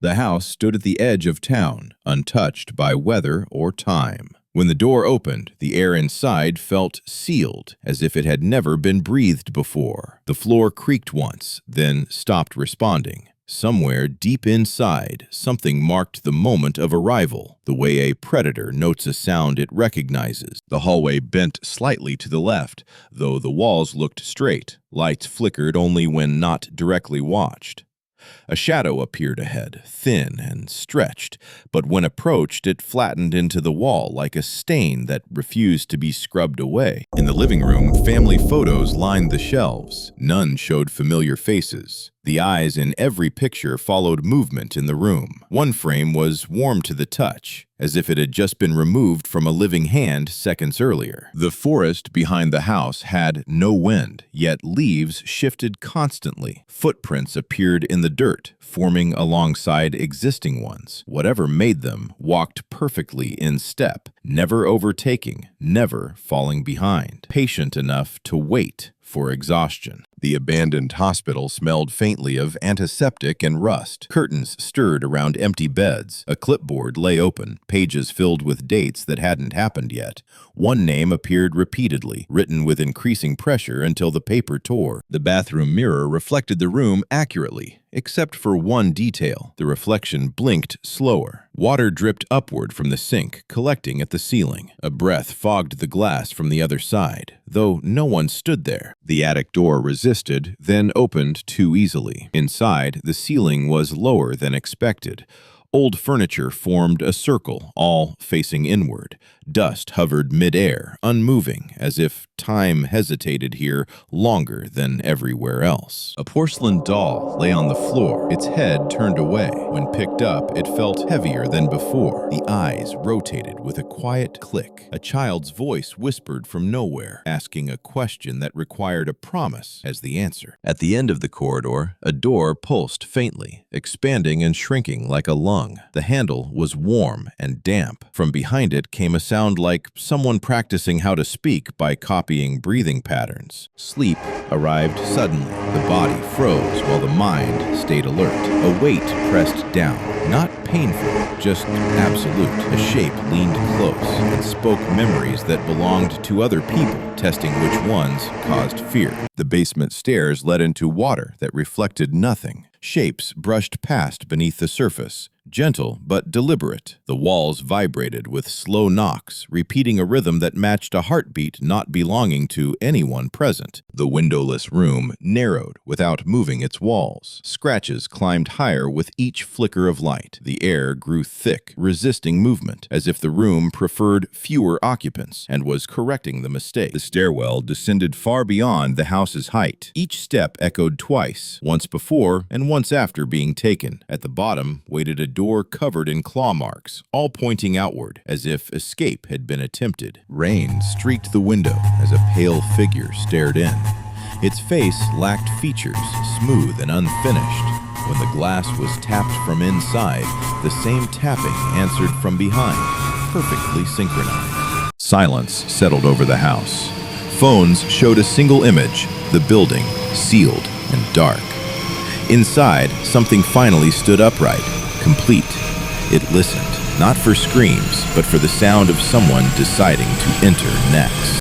The house stood at the edge of town, untouched by weather or time. When the door opened, the air inside felt sealed, as if it had never been breathed before. The floor creaked once, then stopped responding. Somewhere deep inside, something marked the moment of arrival, the way a predator notes a sound it recognizes. The hallway bent slightly to the left, though the walls looked straight. Lights flickered only when not directly watched. A shadow appeared ahead, thin and stretched, but when approached it flattened into the wall like a stain that refused to be scrubbed away. In the living room, family photos lined the shelves. None showed familiar faces. The eyes in every picture followed movement in the room. One frame was warm to the touch, as if it had just been removed from a living hand seconds earlier. The forest behind the house had no wind, yet leaves shifted constantly. Footprints appeared in the dirt, forming alongside existing ones. Whatever made them walked perfectly in step, never overtaking, never falling behind. Patient enough to wait for exhaustion. The abandoned hospital smelled faintly of antiseptic and rust. Curtains stirred around empty beds. A clipboard lay open, pages filled with dates that hadn't happened yet. One name appeared repeatedly, written with increasing pressure until the paper tore. The bathroom mirror reflected the room accurately, except for one detail. The reflection blinked slower. Water dripped upward from the sink, collecting at the ceiling. A breath fogged the glass from the other side, though no one stood there. The attic door resisted, then opened too easily. Inside, the ceiling was lower than expected. Old furniture formed a circle, all facing inward. Dust hovered mid-air, unmoving, as if time hesitated here longer than everywhere else. A porcelain doll lay on the floor, its head turned away. When picked up, it felt heavier than before. The eyes rotated with a quiet click. A child's voice whispered from nowhere, asking a question that required a promise as the answer. At the end of the corridor, a door pulsed faintly, expanding and shrinking like a lung. The handle was warm and damp. From behind it came a sound like someone practicing how to speak by copying breathing patterns. Sleep arrived suddenly. The body froze while the mind stayed alert. A weight pressed down, not painful, just absolute. A shape leaned close and spoke memories that belonged to other people, testing which ones caused fear. The basement stairs led into water that reflected nothing. Shapes brushed past beneath the surface, gentle but deliberate. The walls vibrated with slow knocks, repeating a rhythm that matched a heartbeat not belonging to anyone present. The windowless room narrowed without moving its walls. Scratches climbed higher with each flicker of light. The air grew thick, resisting movement, as if the room preferred fewer occupants and was correcting the mistake. The stairwell descended far beyond the house's height. Each step echoed twice, once before and once after being taken. At the bottom waited a door covered in claw marks, all pointing outward, as if escape had been attempted. Rain streaked the window as a pale figure stared in. Its face lacked features, smooth and unfinished. When the glass was tapped from inside, the same tapping answered from behind, perfectly synchronized. Silence settled over the house. Phones showed a single image, the building, sealed and dark. Inside, something finally stood upright, complete. It listened, not for screams, but for the sound of someone deciding to enter next.